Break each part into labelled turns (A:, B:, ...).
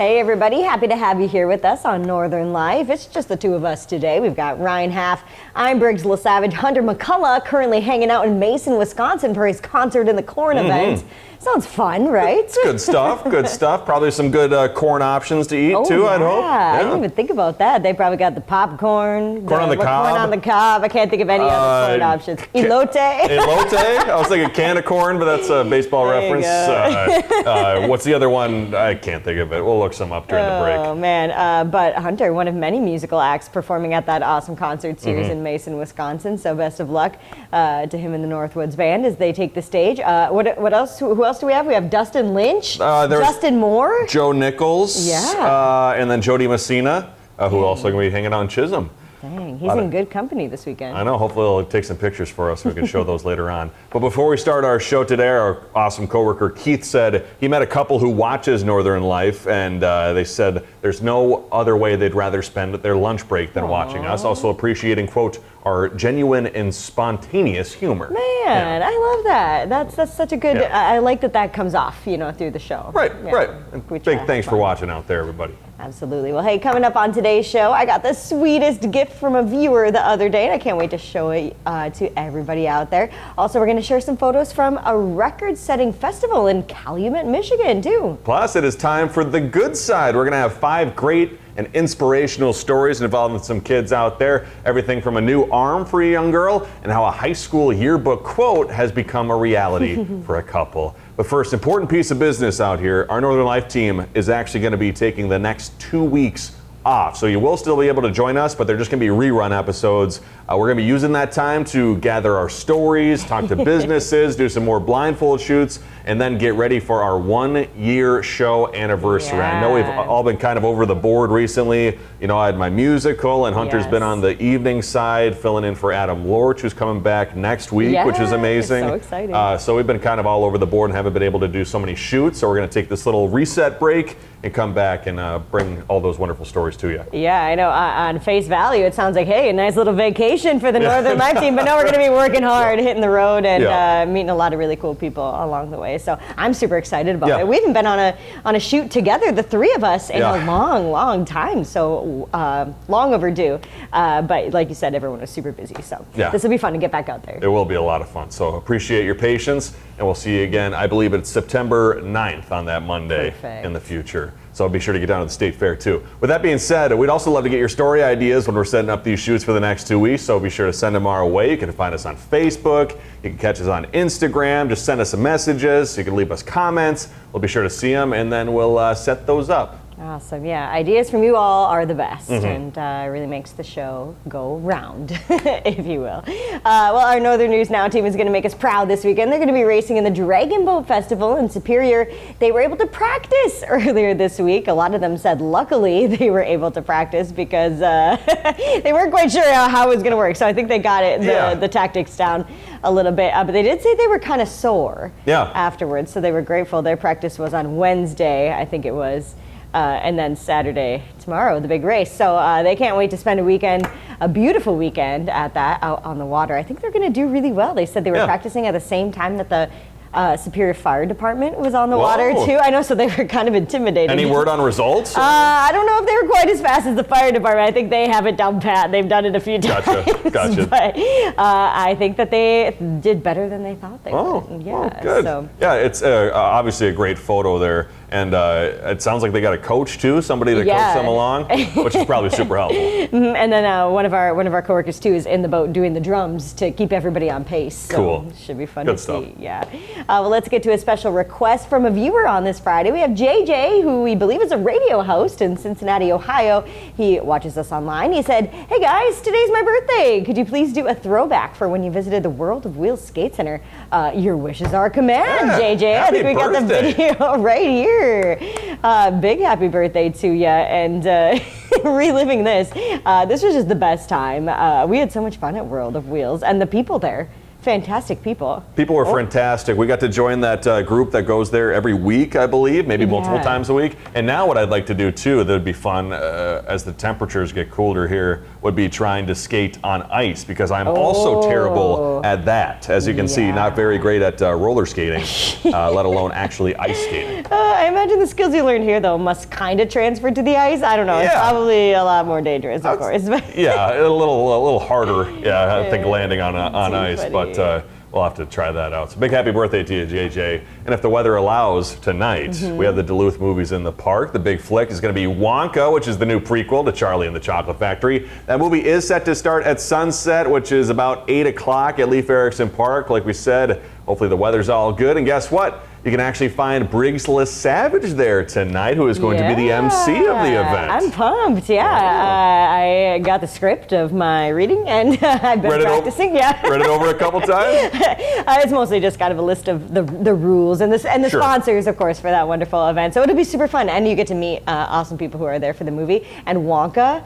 A: Hey everybody, happy to have you here with us on Northern Life. It's just the two of us today. We've got Ryan Half, I'm Briggs LaSavage, Hunter McCullough currently hanging out in Mason, Wisconsin for his concert in the corn event. Sounds fun, right?
B: It's good stuff, good stuff. Probably some good corn options to eat too, I'd hope.
A: Yeah, I didn't even think about that. They probably got the popcorn.
B: Corn on the cob.
A: Corn on the cob. I can't think of any other corn options. Elote.
B: Elote? I was thinking can of corn, but that's a baseball reference. What's the other one? I can't think of it. We'll look some up during the break.
A: Oh, man. But Hunter, one of many musical acts performing at that awesome concert series in Mason, Wisconsin. So best of luck to him and the Northwoods Band as they take the stage. What else? Who else do we have? We have Dustin Lynch, Justin Moore,
B: Joe Nichols, and then Jody Messina, who also going to be hanging out in Chisholm.
A: Dang, he's in good company this weekend.
B: I know. Hopefully he'll take some pictures for us so we can show those later on. But before we start our show today, our awesome coworker Keith said he met a couple who watches Northern Life, and they said there's no other way they'd rather spend their lunch break than watching us. Also appreciating, quote, our genuine and spontaneous humor.
A: Man, I love that. That's such a good, I like that comes off, through the show.
B: Right. And big thanks for watching out there, everybody.
A: Absolutely. Well, hey, coming up on today's show, I got the sweetest gift from a viewer the other day, and I can't wait to show it to everybody out there. Also, we're going to share some photos from a record-setting festival in Calumet, Michigan, too.
B: Plus, it is time for the good side. We're going to have 5 great and inspirational stories involving some kids out there. Everything from a new arm for a young girl and how a high school yearbook quote has become a reality for a couple. But first, important piece of business out here. Our Northern Life team is actually going to be taking the next 2 weeks off. So you will still be able to join us, but they're just going to be rerun episodes. We're going to be using that time to gather our stories, talk to businesses, do some more blindfold shoots, and then get ready for our 1-year show anniversary. Yeah. I know we've all been kind of over the board recently. I had my musical, and Hunter's been on the evening side, filling in for Adam Lorch, who's coming back next week, which is amazing.
A: So exciting.
B: So we've been kind of all over the board and haven't been able to do so many shoots. So we're going to take this little reset break and come back and bring all those wonderful stories to you.
A: Yeah, I know. On face value, it sounds like, hey, a nice little vacation for the Northern Life team. But no, we're going to be working hard, hitting the road, and meeting a lot of really cool people along the way. So I'm super excited about it. We haven't been on a shoot together, the three of us, in a long time. So long overdue. But like you said, everyone was super busy. So this will be fun to get back out there.
B: It will be a lot of fun. So appreciate your patience, and we'll see you again. I believe it's September 9th on that Monday in the future. So be sure to get down to the State Fair too. With that being said, we'd also love to get your story ideas when we're setting up these shoots for the next 2 weeks. So be sure to send them our way. You can find us on Facebook. You can catch us on Instagram. Just send us some messages. You can leave us comments. We'll be sure to see them, and then we'll set those up.
A: Awesome. Yeah, ideas from you all are the best, and really makes the show go round, if you will. Well, our Northern News Now team is going to make us proud this weekend. They're going to be racing in the Dragon Boat Festival in Superior. They were able to practice earlier this week. A lot of them said luckily they were able to practice because they weren't quite sure how it was going to work. So I think they got the tactics down a little bit. But they did say they were kind of sore afterwards, so they were grateful. Their practice was on Wednesday, I think it was. And then Saturday, tomorrow, the big race. So they can't wait to spend a beautiful weekend at that, out on the water. I think they're going to do really well. They said they were practicing at the same time that the Superior Fire Department was on the water too. I know, so they were kind of intimidated.
B: Any word on results?
A: I don't know if they were quite as fast as the fire department. I think they have it down pat. They've done it a few times.
B: Gotcha.
A: But I think that they did better than they thought they would. Yeah,
B: good.
A: So.
B: Yeah, it's obviously a great photo there. And it sounds like they got a coach too, somebody to coach them along, which is probably super helpful.
A: And then one of our coworkers too is in the boat doing the drums to keep everybody on pace. So
B: cool.
A: Should be fun to see. Yeah. Well, let's get to a special request from a viewer on this Friday. We have JJ, who we believe is a radio host in Cincinnati, Ohio. He watches us online. He said, "Hey guys, today's my birthday. Could you please do a throwback for when you visited the World of Wheels Skate Center? Your wishes are command, JJ. I think we got the video right here. Big happy birthday to you, and reliving this was just the best time. We had so much fun at World of Wheels, and the people there, fantastic people.
B: People were fantastic. We got to join that group that goes there every week, I believe, maybe multiple times a week. And now what I'd like to do too, that'd be fun as the temperatures get colder here, would be trying to skate on ice, because I'm also terrible at that. As you can see, not very great at roller skating, let alone actually ice skating.
A: I imagine the skills you learned here, though, must kind of transfer to the ice. I don't know. It's probably a lot more dangerous, of course.
B: Yeah, a little harder. Yeah, I think landing on ice,
A: funny.
B: but we'll have to try that out. So big happy birthday to you, JJ. And if the weather allows, tonight we have the Duluth movies in the park. The big flick is going to be Wonka, which is the new prequel to Charlie and the Chocolate Factory. That movie is set to start at sunset, which is about 8 o'clock at Leif Erikson Park. Like we said, hopefully the weather's all good. And guess what? You can actually find Briggs Savage there tonight, who is going to be the MC of the event.
A: I'm pumped, I got the script of my reading, and I've been practicing.
B: Read it over a couple times?
A: It's mostly just kind of a list of the rules and the sponsors, of course, for that wonderful event. So it'll be super fun, and you get to meet awesome people who are there for the movie. And Wonka,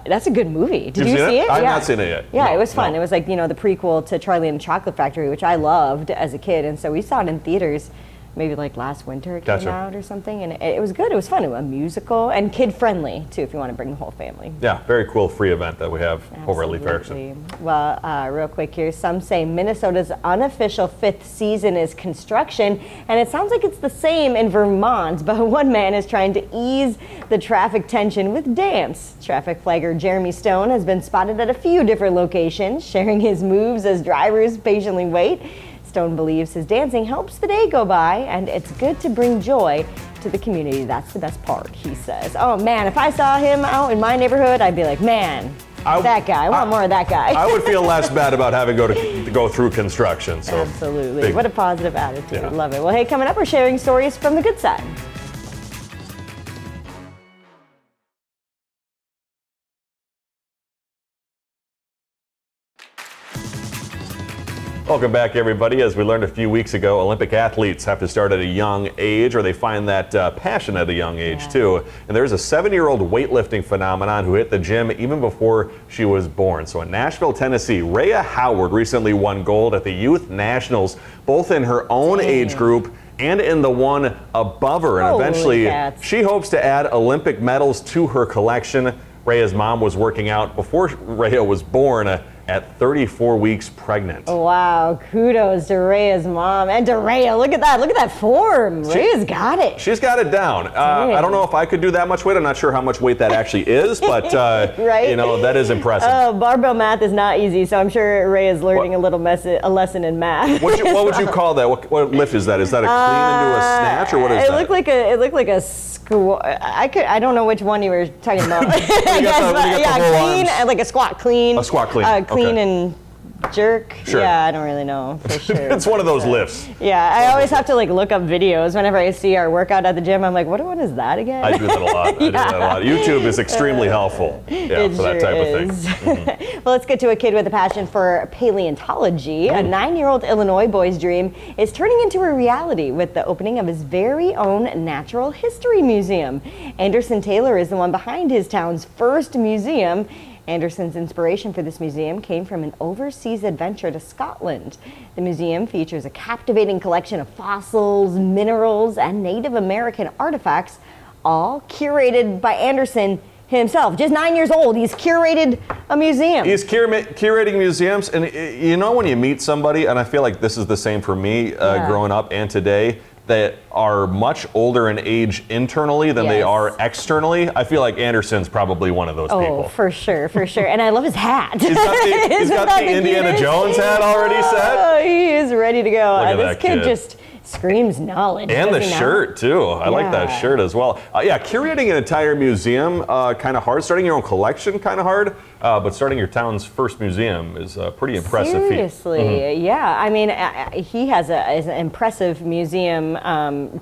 A: that's a good movie. Did you see it?
B: I've not seen it yet.
A: Yeah, it was fun. It was like, the prequel to Charlie and the Chocolate Factory, which I loved as a kid, and so we saw it in theaters. Maybe like last winter it came out or something, and it was good. It was fun. It was a musical and kid-friendly, too, if you want to bring the whole family.
B: Yeah, very cool free event that we have over at Leif Erikson.
A: Well, real quick here, some say Minnesota's unofficial 5th season is construction, and it sounds like it's the same in Vermont, but one man is trying to ease the traffic tension with dance. Traffic flagger Jeremy Stone has been spotted at a few different locations, sharing his moves as drivers patiently wait. Stone believes his dancing helps the day go by, and it's good to bring joy to the community. That's the best part, he says. Oh man, if I saw him out in my neighborhood, I'd be like, man, that guy. I want more of that guy.
B: I would feel less bad about having to go through construction. So
A: absolutely. What a positive attitude. Yeah. Love it. Well, hey, coming up, we're sharing stories from the good side.
B: Welcome back, everybody. As we learned a few weeks ago, Olympic athletes have to start at a young age, or they find that passion at a young age, too. And there's a 7-year-old weightlifting phenomenon who hit the gym even before she was born. So in Nashville, Tennessee, Rhea Howard recently won gold at the Youth Nationals, both in her own age group and in the one above her. And eventually, she hopes to add Olympic medals to her collection. Rhea's mom was working out before Rhea was born at 34 weeks pregnant.
A: Wow, kudos to Rhea's mom and to Rhea. Look at that form. Rhea's got it.
B: She's got it down. I don't know if I could do that much weight. I'm not sure how much weight that actually is, but that is impressive.
A: Barbell math is not easy, so I'm sure Rhea's learning a lesson in math.
B: What would you call that? What lift is that? Is that a clean into a snatch, or what is that?
A: It looked like a squat. I don't know which one you were talking about.
B: Clean,
A: like a squat clean.
B: A squat clean.
A: Clean and jerk.
B: Sure.
A: Yeah, I don't really know for sure.
B: It's one of those lifts.
A: Yeah, I always have to look up videos whenever I see our workout at the gym. I'm like, what is that again?
B: I do that a lot. YouTube is extremely helpful for that type of thing. Mm-hmm.
A: Well, let's get to a kid with a passion for paleontology. A 9-year-old Illinois boy's dream is turning into a reality with the opening of his very own natural history museum. Anderson Taylor is the one behind his town's first museum. Anderson's inspiration for this museum came from an overseas adventure to Scotland. The museum features a captivating collection of fossils, minerals, and Native American artifacts, all curated by Anderson himself. Just 9 years old, he's curated a museum.
B: He's curating museums, and when you meet somebody, and I feel like this is the same for me growing up and today, that are much older in age internally than they are externally. I feel like Anderson's probably one of those people.
A: Oh, for sure. And I love his hat.
B: He's got the Indiana Jones hat already set.
A: Oh, he is ready to go. This kid just screams knowledge.
B: And the shirt, too. I like that shirt as well. Curating an entire museum, kind of hard. Starting your own collection, kind of hard. But starting your town's first museum is a pretty impressive feat.
A: Seriously, yeah. I mean, he has an impressive museum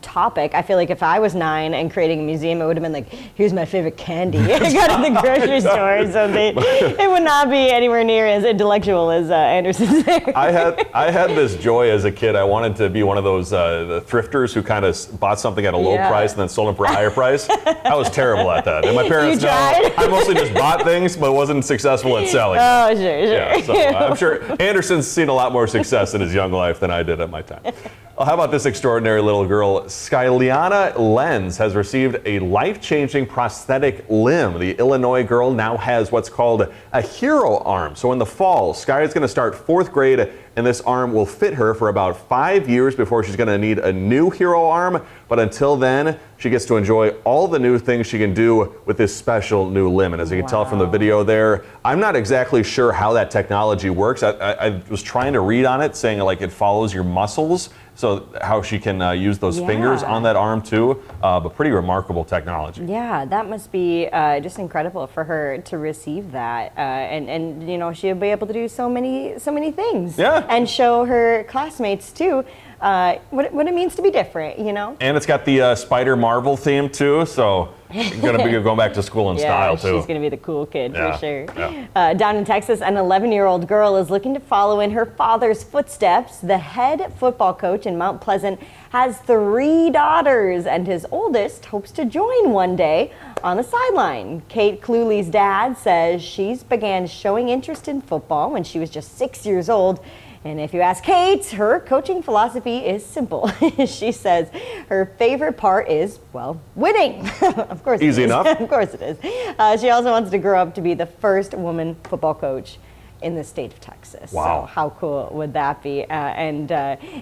A: topic. I feel like if I was 9 and creating a museum, it would have been like, here's my favorite candy I got at the grocery store or something. It would not be anywhere near as intellectual as Anderson's there.
B: I had this joy as a kid. I wanted to be one of those the thrifters who kind of bought something at a low price and then sold them for a higher price. I was terrible at that. And my parents know I mostly just bought things, but wasn't successful at selling.
A: Oh, sure.
B: Yeah, so I'm sure Anderson's seen a lot more success in his young life than I did at my time. Well, how about this extraordinary little girl? Skyliana Lenz has received a life-changing prosthetic limb. The Illinois girl now has what's called a hero arm. So in the fall, Sky is going to start 4th grade, and this arm will fit her for about 5 years before she's going to need a new hero arm. But until then, she gets to enjoy all the new things she can do with this special new limb. And as you can tell from the video there, I'm not exactly sure how that technology works. I was trying to read on it, saying like it follows your muscles. So how she can use those fingers on that arm too, but pretty remarkable technology.
A: Yeah, that must be just incredible for her to receive that, and you know, she'll be able to do so many things.
B: Yeah.
A: And show her classmates too what it means to be different, you know.
B: And it's got the Spider Marvel theme too, so you're gonna be going back to school in style too.
A: She's gonna be the cool kid for sure.
B: Yeah.
A: Down in Texas, an 11-year-old girl is looking to follow in her father's footsteps. The head football coach in Mount Pleasant has 3 daughters, and his oldest hopes to join one day on the sideline. Kate Cluley's dad says she's began showing interest in football when she was just 6 years old. And if you ask Kate, her coaching philosophy is simple. She says her favorite part is, well, winning. Of course,
B: easy enough.
A: Of course it is. She also wants to grow up to be the first woman football coach in the state of Texas.
B: Wow.
A: So how cool would that be?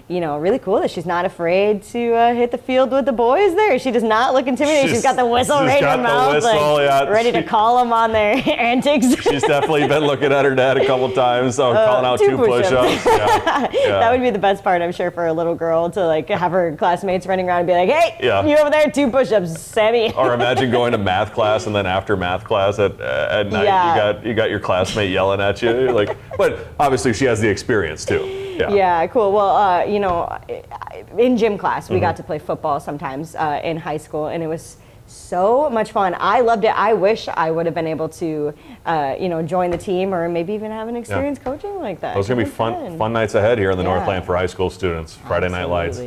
A: You know, really cool that she's not afraid to hit the field with the boys there. She does not look intimidated. She's got the whistle right in her mouth, ready to call them on their antics.
B: She's definitely been looking at her dad a couple times, calling out 2 push-ups. Yeah.
A: That would be the best part, I'm sure, for a little girl to like have her classmates running around and be like, "Hey, you over there, 2 push-ups, Sammy."
B: Or imagine going to math class, and then after math class at night, you got your classmate yelling at you. Like, but obviously she has the experience too.
A: Yeah, cool. Well, you know, in gym class, we got to play football sometimes in high school, and it was so much fun. I loved it. I wish I would have been able to, you know, join the team or maybe even have an experience coaching like that.
B: Those are going to be fun nights ahead here in the Northland for high school students. Friday Night Lights.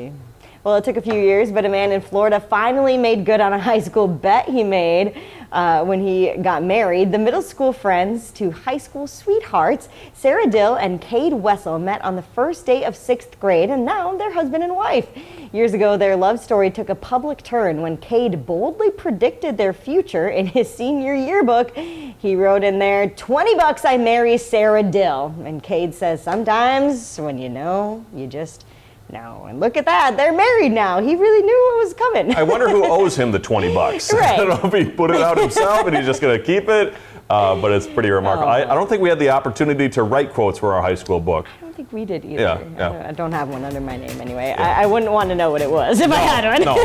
A: Well, it took a few years, but a man in Florida finally made good on a high school bet he made when he got married. The middle school friends to high school sweethearts, Sarah Dill and Cade Wessel, met on the first day of 6th grade, and now they're husband and wife. Years ago, their love story took a public turn when Cade boldly predicted their future in his senior yearbook. He wrote in there, $20 I marry Sarah Dill. And Cade says, sometimes when you know, you just know. And look at that, they're married now. He really knew what was coming.
B: I wonder who owes him the $20.
A: Right.
B: I don't know if he put it out himself and he's just going to keep it, but it's pretty remarkable. I don't think we had the opportunity to write quotes for our high school book.
A: I don't think we did either.
B: Yeah.
A: I don't have one under my name anyway. I wouldn't want to know what it was if I had one.
B: No,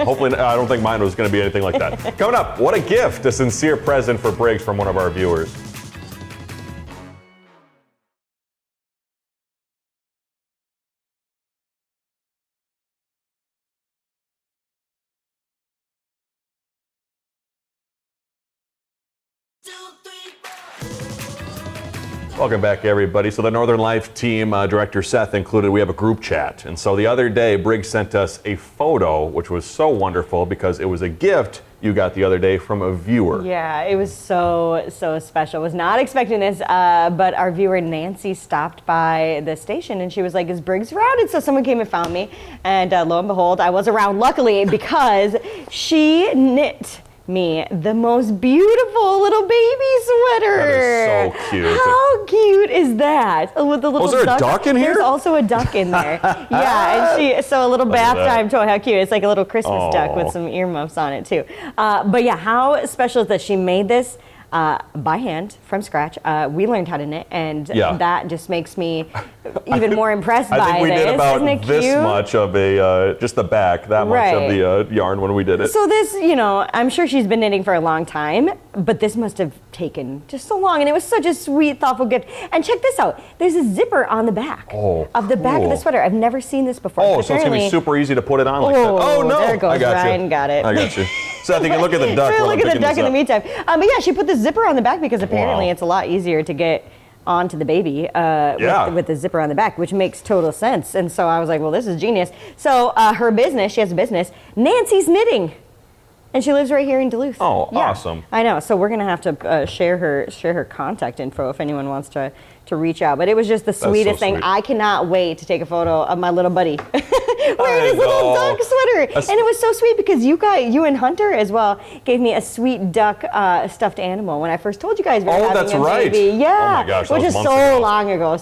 B: hopefully, I don't think mine was going to be anything like that. Coming up, what a gift, a sincere present for Briggs from one of our viewers. Welcome back, everybody. So the Northern Life team, Director Seth included, we have a group chat. And so the other day, Briggs sent us a photo, which was so wonderful because it was a gift you got the other day from a viewer.
A: Yeah, it was so special. Was not expecting this, but our viewer Nancy stopped by the station and she was like, is Briggs around? And so someone came and found me. And lo and behold, I was around, luckily, because she knit me the most beautiful little baby sweater.
B: That is so cute.
A: How cute is that? With the little
B: Was there
A: duck.
B: a duck in here?
A: There's also a duck in there. Yeah, and so a little bath time toy. How cute. It's like a little Christmas duck with some earmuffs on it too. But yeah, how special is that? She made this by hand from scratch. We learned how to knit, and that just makes me even more impressed by this.
B: I think we did about
A: Isn't it
B: this
A: cute?
B: much of a, just the back, that much of the yarn when we did it.
A: So this, you know, I'm sure she's been knitting for a long time, but this must have taken just so long, and it was such a sweet, thoughtful gift. And check this out. There's a zipper on the back of the back of the sweater. I've never seen this before.
B: Oh, so it's going to be super easy to put it on like that. Oh, no.
A: There goes Ryan, got it.
B: I got you. So I think you look at the duck.
A: Look at the duck in the meantime. But yeah, she put the zipper on the back because apparently it's a lot easier to get onto the baby with the zipper on the back, which makes total sense. And so I was like, well, this is genius. So her business, she has a business, Nancy's Knitting. And she lives right here in Duluth.
B: Oh, awesome.
A: I know. So we're going to have to share her contact info if anyone wants to reach out. But it was just the sweetest thing. I cannot wait to take a photo of my little buddy wearing his little duck sweater. And it was so sweet because you and Hunter as well gave me a sweet duck stuffed animal when I first told you guys we were having a baby. Yeah.
B: Oh my gosh,
A: which is so long ago.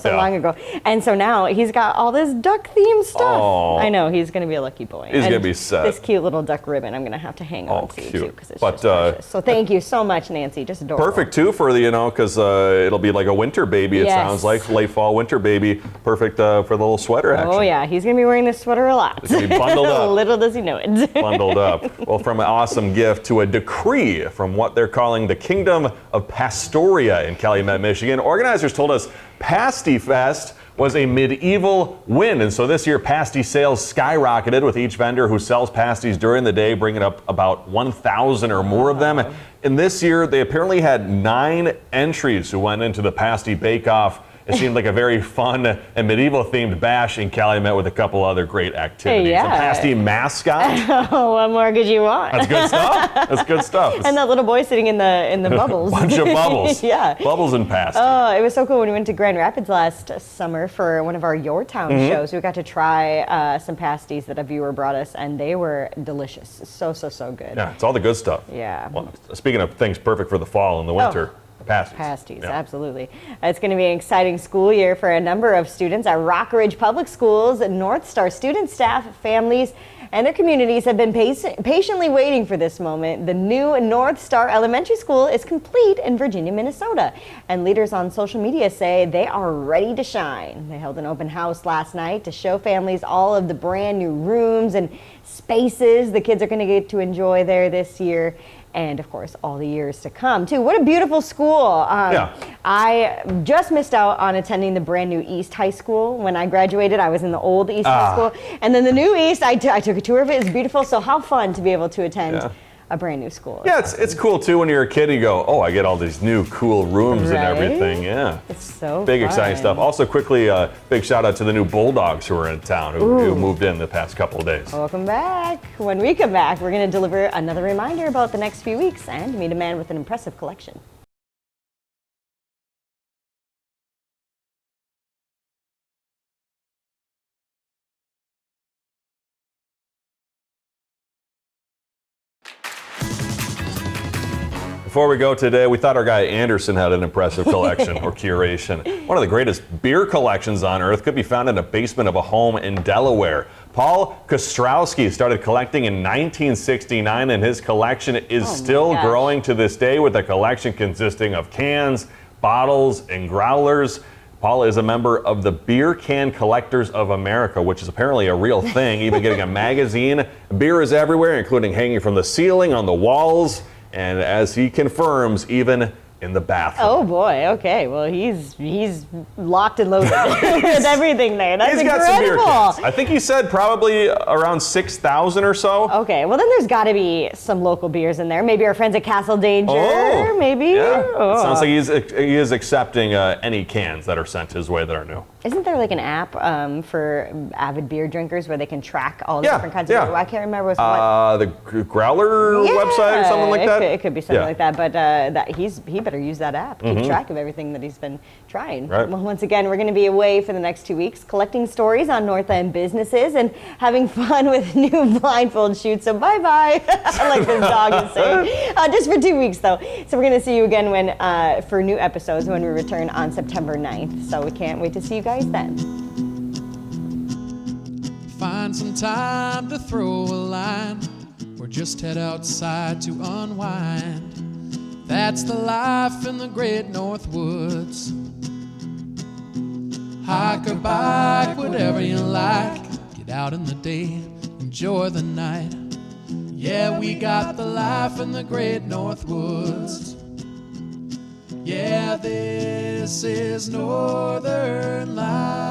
A: And so now he's got all this duck themed stuff.
B: Oh.
A: I know, he's going to be a lucky boy.
B: He's going to be set.
A: This cute little duck ribbon I'm going to have to hang on to
B: cute.
A: too because it's just precious. So thank you so much, Nancy. Just adorable.
B: Perfect too for because it'll be like a winter baby. It sounds like late fall winter baby. Perfect for the little sweater action.
A: Oh yeah, he's gonna be wearing this sweater a lot.
B: He's gonna be bundled up.
A: Little does he know it.
B: Bundled up. Well, from an awesome gift to a decree from what they're calling the Kingdom of Pastoria in Calumet, Michigan. Organizers told us Pasty Fest was a medieval win. And so this year, pasty sales skyrocketed with each vendor who sells pasties during the day, bringing up about 1,000 or more of them. And this year, they apparently had 9 entries who went into the pasty bake-off. It seemed like a very fun and medieval-themed bash in Calumet with a couple other great activities.
A: Yeah.
B: A pasty mascot.
A: Oh, what more could you want?
B: That's good stuff. That's good stuff.
A: And that little boy sitting in the bubbles.
B: Bunch of bubbles.
A: Yeah.
B: Bubbles and pasty.
A: Oh, it was so cool when we went to Grand Rapids last summer for one of our Your Town shows. We got to try some pasties that a viewer brought us, and they were delicious. So good.
B: Yeah, it's all the good stuff.
A: Yeah.
B: Well, speaking of things perfect for the fall and the winter.
A: Pasties, absolutely. It's going to be an exciting school year for a number of students at Rock Ridge Public Schools. North Star student, staff, families, and their communities have been patiently waiting for this moment. The new North Star Elementary School is complete in Virginia, Minnesota, and leaders on social media say they are ready to shine. They held an open house last night to show families all of the brand new rooms and spaces the kids are going to get to enjoy there this year. And of course, all the years to come too. What a beautiful school. I just missed out on attending the brand new East High School. When I graduated, I was in the old East High School. And then the new East, I took a tour of it. It's beautiful. So how fun to be able to attend a brand new school.
B: Yeah, it's cool too when you're a kid. You go, oh, I get all these new cool rooms and everything. Yeah,
A: it's so
B: big,
A: fun.
B: Exciting stuff. Also, quickly, big shout out to the new Bulldogs who are in town who moved in the past couple of days.
A: Welcome back. When we come back, we're going to deliver another reminder about the next few weeks and meet a man with an impressive collection.
B: Before we go today, we thought our guy Anderson had an impressive collection or curation. One of the greatest beer collections on earth could be found in the basement of a home in Delaware. Paul Kostrowski started collecting in 1969, and his collection is still growing to this day, with a collection consisting of cans, bottles, and growlers. Paul is a member of the Beer Can Collectors of America, which is apparently a real thing, even getting a magazine. Beer is everywhere, including hanging from the ceiling, on the walls, and as he confirms, even in the bathroom.
A: Oh boy, okay. Well, he's locked and loaded with everything there. That's
B: He's got
A: incredible.
B: some beer cans. I think he said probably around 6,000 or so.
A: Okay, well then there's got to be some local beers in there. Maybe our friends at Castle Danger, maybe.
B: Yeah. It sounds like he is accepting any cans that are sent his way that are new.
A: Isn't there like an app for avid beer drinkers where they can track all the different kinds of beer? I can't remember what.
B: The Growler website or something like that?
A: It could be something like that, but he better use that app. Keep track of everything that he's been trying.
B: Right.
A: Well, once again, we're going to be away for the next 2 weeks, collecting stories on North End businesses and having fun with new blindfold shoots. So bye-bye, like this dog is saying. Just for 2 weeks, though. So we're going to see you again for new episodes when we return on September 9th. So we can't wait to see you guys then.
C: Find some time to throw a line or just head outside to unwind. That's the life in the great North Woods. Hike or bike, whatever you like. Get out in the day, enjoy the night. Yeah, we got the life in the great North Woods. Yeah, this is Northern Life.